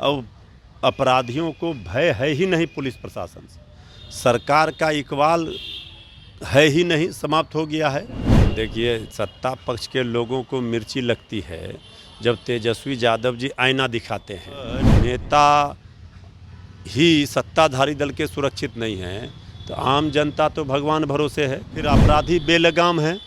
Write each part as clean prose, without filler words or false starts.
अब अपराधियों को भय है ही नहीं पुलिस प्रशासन से, सरकार का इकबाल है ही नहीं, समाप्त हो गया है। देखिए, सत्ता पक्ष के लोगों को मिर्ची लगती है जब तेजस्वी यादव जी आईना दिखाते हैं। नेता ही सत्ताधारी दल के सुरक्षित नहीं हैं तो आम जनता तो भगवान भरोसे है। फिर अपराधी बेलगाम हैं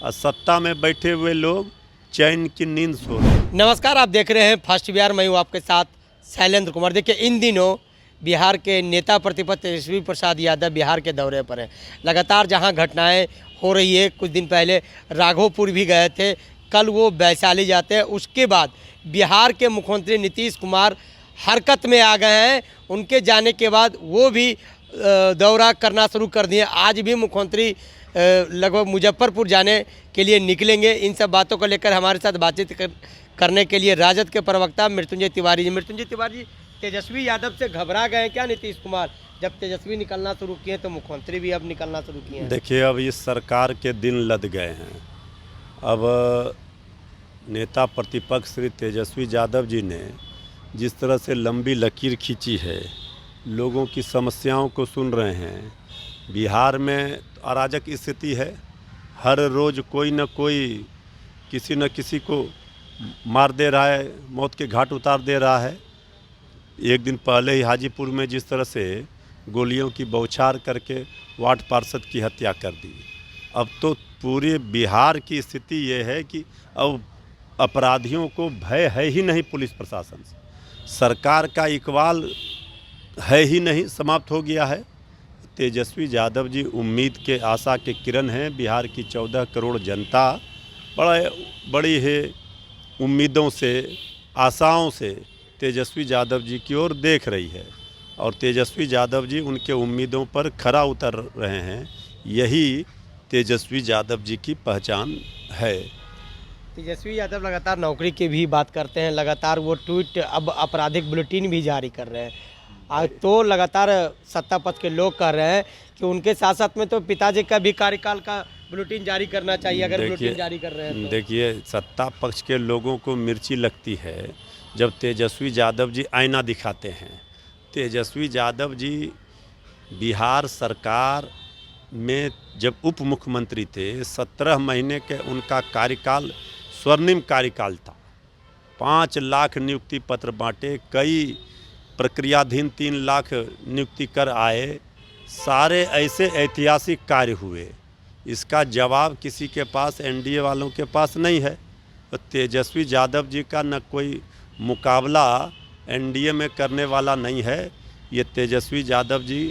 और सत्ता में बैठे हुए लोग चैन की नींद सो रहे हैं। नमस्कार, आप देख रहे हैं फर्स्ट बिहार। मैं हूँ आपके साथ शैलेंद्र कुमार। देखिए, इन दिनों बिहार के नेता प्रतिपक्ष तेजस्वी प्रसाद यादव बिहार के दौरे पर हैं। लगातार जहां घटनाएं हो रही है, कुछ दिन पहले राघोपुर भी गए थे, कल वो वैशाली जाते हैं। उसके बाद बिहार के मुख्यमंत्री नीतीश कुमार हरकत में आ गए हैं। उनके जाने के बाद वो भी दौरा करना शुरू कर दिए। आज भी मुख्यमंत्री लगभग मुजफ्फरपुर जाने के लिए निकलेंगे। इन सब बातों को लेकर हमारे साथ बातचीत करने के लिए राजद के प्रवक्ता मृत्युंजय तिवारी जी, तेजस्वी यादव से घबरा गए क्या नीतीश कुमार? जब तेजस्वी निकलना शुरू किए तो मुख्यमंत्री भी अब निकलना शुरू किए हैं। देखिए, अब इस सरकार के दिन लद गए हैं। अब नेता प्रतिपक्ष श्री तेजस्वी यादव जी ने जिस तरह से लंबी लकीर खींची है, लोगों की समस्याओं को सुन रहे हैं। बिहार में अराजक स्थिति है, हर रोज़ कोई न कोई किसी न किसी को मार दे रहा है, मौत के घाट उतार दे रहा है। एक दिन पहले ही हाजीपुर में जिस तरह से गोलियों की बौछार करके वार्ड पार्षद की हत्या कर दी। अब तो पूरे बिहार की स्थिति ये है कि अब अपराधियों को भय है ही नहीं पुलिस प्रशासन से, सरकार का इकबाल है ही नहीं, समाप्त हो गया है। तेजस्वी यादव जी उम्मीद के आशा के किरण हैं। बिहार की 14 करोड़ जनता बड़ी है उम्मीदों से, आशाओं से तेजस्वी यादव जी की ओर देख रही है और तेजस्वी यादव जी उनके उम्मीदों पर खरा उतर रहे हैं। यही तेजस्वी यादव जी की पहचान है। तेजस्वी यादव लगातार नौकरी की भी बात करते हैं, लगातार वो ट्वीट, अब आपराधिक बुलेटिन भी जारी कर रहे हैं। तो लगातार सत्ता पक्ष के लोग कह रहे हैं कि उनके साथ साथ में तो पिताजी का भी कार्यकाल का बुलेटिन जारी करना चाहिए, अगर बुलेटिन जारी कर रहे हैं तो। देखिए, सत्ता पक्ष के लोगों को मिर्ची लगती है जब तेजस्वी यादव जी आईना दिखाते हैं। तेजस्वी यादव जी बिहार सरकार में जब उप मुख्यमंत्री थे, 17 महीने के उनका कार्यकाल स्वर्णिम कार्यकाल था। 5 लाख नियुक्ति पत्र बांटे, कई प्रक्रियाधीन 3 लाख नियुक्ति कर आए। सारे ऐसे ऐतिहासिक कार्य हुए, इसका जवाब किसी के पास, एनडीए वालों के पास नहीं है। तो तेजस्वी यादव जी का न कोई मुकाबला एनडीए में करने वाला नहीं है। ये तेजस्वी यादव जी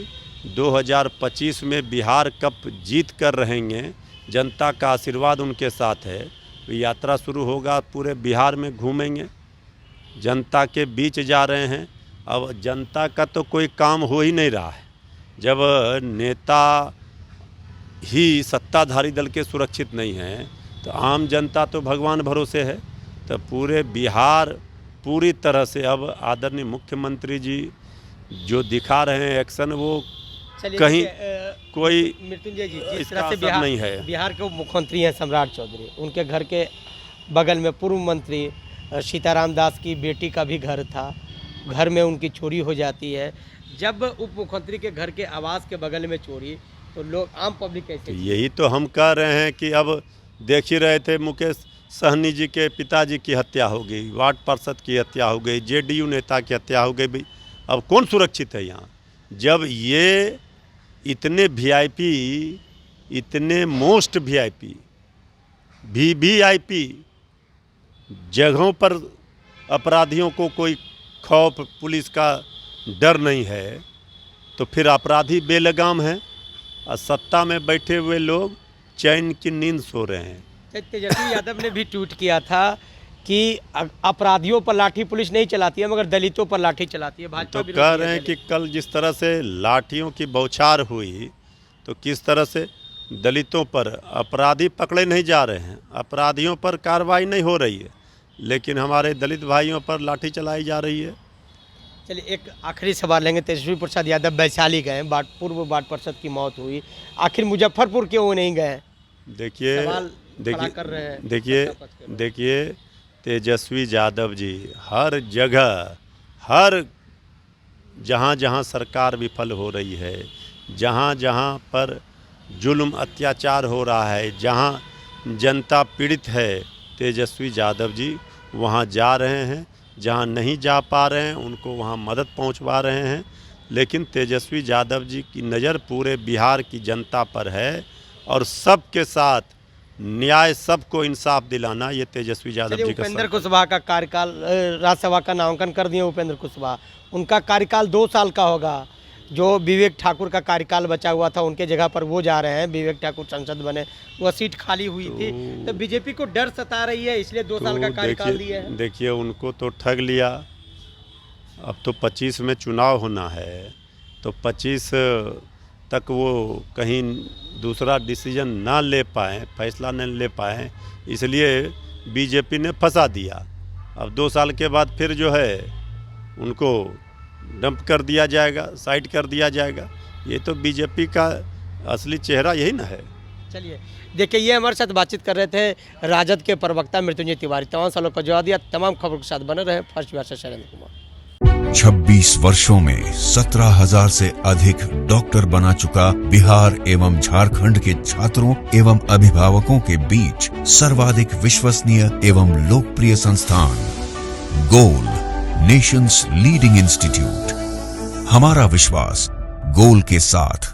2025 में बिहार कप जीत कर रहेंगे, जनता का आशीर्वाद उनके साथ है। यात्रा शुरू होगा, पूरे बिहार में घूमेंगे, जनता के बीच जा रहे हैं। अब जनता का तो कोई काम हो ही नहीं रहा है। जब नेता ही सत्ताधारी दल के सुरक्षित नहीं हैं तो आम जनता तो भगवान भरोसे है। तो पूरे बिहार पूरी तरह से अब आदरणीय मुख्यमंत्री जी जो दिखा रहे हैं एक्शन, वो कहीं कोई मृत्युंजय जी, जिस इसका तरह से असर नहीं है। बिहार के उप मुख्यमंत्री हैं सम्राट चौधरी, उनके घर के बगल में पूर्व मंत्री सीताराम दास की बेटी का भी घर था। घर में उनकी चोरी हो जाती है। जब उप मुख्यमंत्री के घर के आवास के बगल में चोरी, तो लोग, आम पब्लिक कैसे? यही तो हम कह रहे हैं कि अब देख ही रहे थे, मुकेश सहनी जी के पिताजी की हत्या हो गई, वार्ड पार्षद की हत्या हो गई, जेडीयू नेता की हत्या हो गई। भाई, अब कौन सुरक्षित है यहाँ? जब ये इतने वीआईपी, इतने मोस्ट वीआईपी, वीवीआईपी जगहों पर अपराधियों को कोई खौफ, पुलिस का डर नहीं है, तो फिर अपराधी बेलगाम हैं और सत्ता में बैठे हुए लोग चैन की नींद सो रहे हैं। तेजस्वी यादव ने भी ट्वीट किया था कि अपराधियों पर लाठी पुलिस नहीं चलाती है, मगर दलितों पर लाठी चलाती है। भाजपा तो कह रहे हैं कि कल जिस तरह से लाठियों की बौछार हुई, तो किस तरह से दलितों पर अपराधी पकड़े नहीं जा रहे हैं, अपराधियों पर कार्रवाई नहीं हो रही है, लेकिन हमारे दलित भाइयों पर लाठी चलाई जा रही है। चलिए, एक आखिरी सवाल लेंगे। तेजस्वी प्रसाद यादव वैशाली गए, पूर्व वार्ड पार्षद की मौत हुई, आखिर मुजफ्फरपुर क्यों नहीं गए? देखिए तेजस्वी यादव जी हर जगह, हर जहाँ जहाँ सरकार विफल हो रही है, जहाँ जहाँ पर जुल्म अत्याचार हो रहा है, जहाँ जनता पीड़ित है, तेजस्वी यादव जी वहाँ जा रहे हैं। जहाँ नहीं जा पा रहे हैं उनको वहाँ मदद पहुँचवा रहे हैं। लेकिन तेजस्वी यादव जी की नज़र पूरे बिहार की जनता पर है और सबके साथ न्याय, सबको इंसाफ दिलाना ये तेजस्वी यादव जी का उपेंद्र कुशवाहा का कार्यकाल, राज्यसभा का नामांकन कर दिए उपेंद्र कुशवाहा, उनका कार्यकाल 2 साल का होगा। जो विवेक ठाकुर का कार्यकाल बचा हुआ था उनके जगह पर वो जा रहे हैं, विवेक ठाकुर संसद बने, वह सीट खाली हुई थी। तो बीजेपी को डर सता रही है, इसलिए 2 साल का कार्यकाल दिया है। देखिए उनको तो ठग लिया। अब तो 25 में चुनाव होना है, तो 25 तक वो कहीं दूसरा डिसीजन ना ले पाए, फैसला न ले पाए, इसलिए बीजेपी ने फंसा दिया। अब 2 साल के बाद फिर जो है उनको डंप कर दिया जाएगा, साइड कर दिया जाएगा। ये तो बीजेपी का असली चेहरा यही ना है। चलिए देखिए, ये हमारे साथ बातचीत कर रहे थे राजद के प्रवक्ता मृत्युंजय तिवारी। तमाम सवालों का जवाब दिया। तमाम खबरों के साथ बने रहे फर्स्ट बिहार से शैलेंद्र कुमार। 26 वर्षों में 17,000 से अधिक डॉक्टर बना चुका बिहार एवं झारखंड के छात्रों एवं अभिभावकों के बीच सर्वाधिक विश्वसनीय एवं लोकप्रिय संस्थान गोल, नेशंस लीडिंग इंस्टीट्यूट। हमारा विश्वास गोल के साथ।